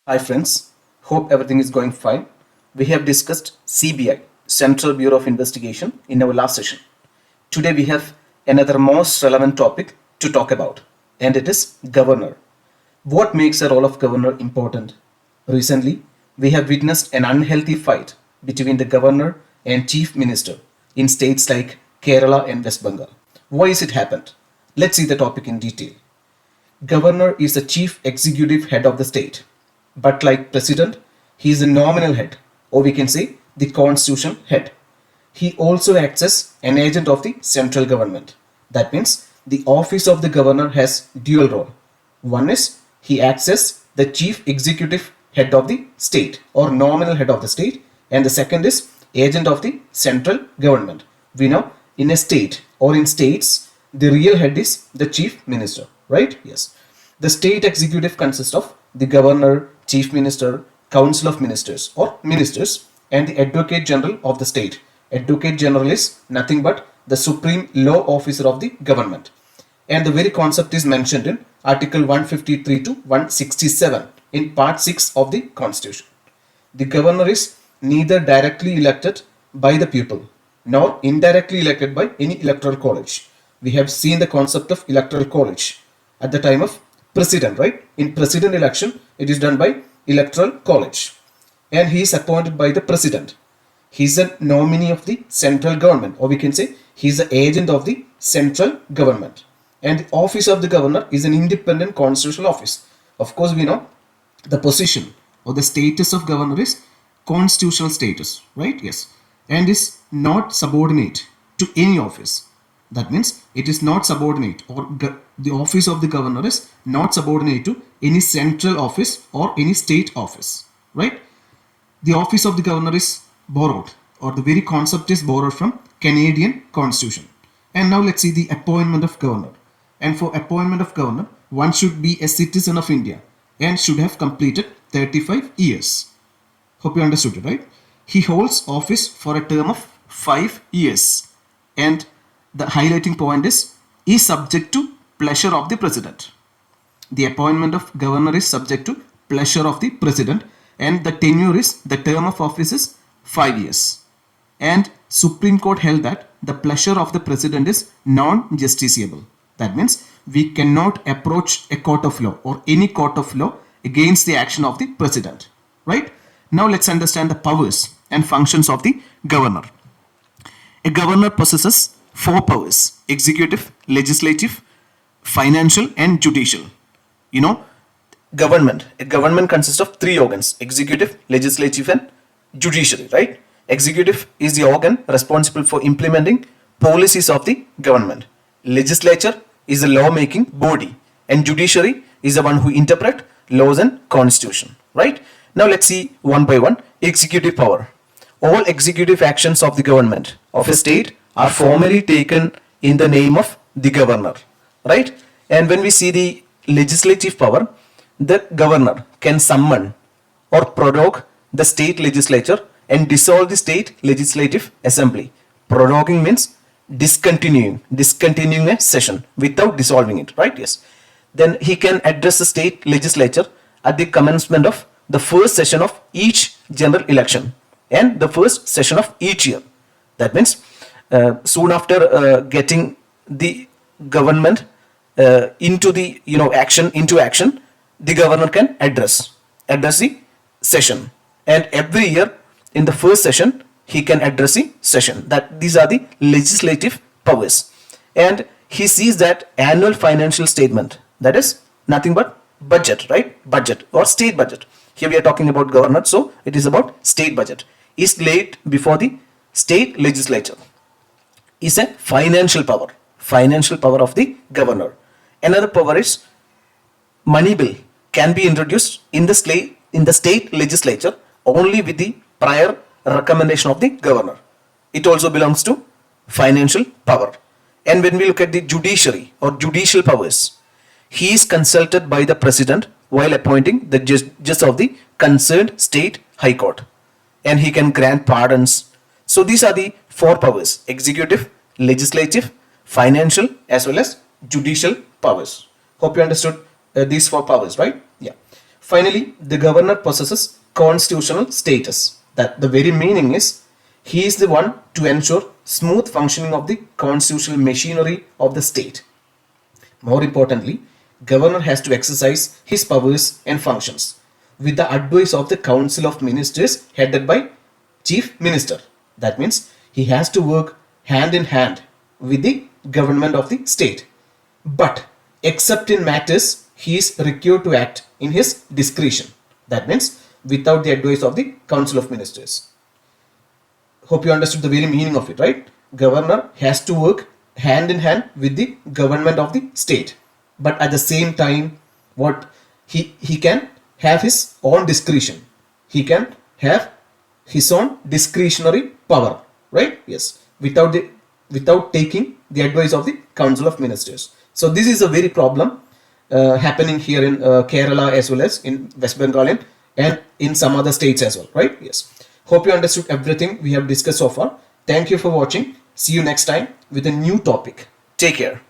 Hi friends, hope everything is going fine. We have discussed CBI, Central Bureau of Investigation, in our last session. Today we have another most relevant topic to talk about, and it is governor. What makes the role of governor important? Recently, we have witnessed an unhealthy fight between the governor and chief minister in states like Kerala and West Bengal. Why is it happened? Let's see the topic in detail. Governor is the chief executive head of the state. But like president, he is a nominal head, or we can say the constitutional head. He also acts as an agent of the central government. That means the office of the governor has dual role. One is he acts as the chief executive head of the state or nominal head of the state, and the second is agent of the central government. We know in a state or in states, the real head is the chief minister, right? Yes. The state executive consists of the governor, chief minister, council of ministers or ministers, and the advocate general of the state. Advocate general is nothing but the supreme law officer of the government. And the very concept is mentioned in Article 153 to 167 in Part 6 of the Constitution. The governor is neither directly elected by the people nor indirectly elected by any electoral college. We have seen the concept of electoral college at the time of president, right? In president election, it is done by electoral college, and he is appointed by the president. He is a nominee of the central government, or we can say he is the agent of the central government. And the office of the governor is an independent constitutional office. Of course, we know the position or the status of governor is constitutional status, right? Yes, and is not subordinate to any office. That means it is not subordinate, or the office of the governor is not subordinate to any central office or any state office, right? The office of the governor is borrowed, or the very concept is borrowed from Canadian Constitution. And now let's see the appointment of governor. And for appointment of governor, one should be a citizen of India and should have completed 35 years. Hope you understood it, right? He holds office for a term of 5 years, and the highlighting point is subject to pleasure of the president. The appointment of governor is subject to pleasure of the president, and the tenure is, the term of office is 5 years. And Supreme Court held that the pleasure of the president is non-justiciable. That means we cannot approach a court of law or any court of law against the action of the president, right? Now let's understand the powers and functions of the governor. A governor possesses 4 powers: executive, legislative, financial, and judicial. You know, a government consists of 3 organs: executive, legislative, and judiciary, right? Executive is the organ responsible for implementing policies of the government. Legislature is the law-making body, and judiciary is the one who interpret laws and constitution, right? Now let's see one by one. Executive power. All executive actions of the government of a state are formally taken in the name of the governor, right? And when we see the legislative power, the governor can summon or prorogue the state legislature and dissolve the state legislative assembly. Proroguing means discontinuing a session without dissolving it, right? Yes. Then he can address the state legislature at the commencement of the first session of each general election and the first session of each year. That means soon after getting the government into the action, the governor can address the session, and every year in the first session he can address the session. That these are the legislative powers. And he sees that annual financial statement, that is nothing but budget, right? Budget or state budget. Here we are talking about governor, so it is about state budget, is laid before the state legislature. Is a financial power of the governor. Another power is money bill can be introduced in the state legislature only with the prior recommendation of the governor. It also belongs to financial power. And when we look at the judiciary or judicial powers, he is consulted by the president while appointing the judges of the concerned state high court, and he can grant pardons. So these are the 4 powers: executive, legislative, financial, as well as judicial powers. Hope you understood these 4 powers, right? Yeah. Finally, the governor possesses constitutional status. That the very meaning is he is the one to ensure smooth functioning of the constitutional machinery of the state. More importantly, governor has to exercise his powers and functions with the advice of the Council of Ministers headed by Chief Minister. That means he has to work hand in hand with the government of the state. But except in matters he is required to act in his discretion. That means without the advice of the Council of Ministers. Hope you understood the very meaning of it, right? Governor has to work hand in hand with the government of the state. But at the same time, what he can have his own discretion. He can have his own discretionary power, right? Yes, without taking the advice of the Council of Ministers. So this is a very problem happening here in Kerala as well as in West Bengal and in some other states as well, right? Yes. Hope you understood everything we have discussed so far. Thank you for watching. See you next time with a new topic. Take care.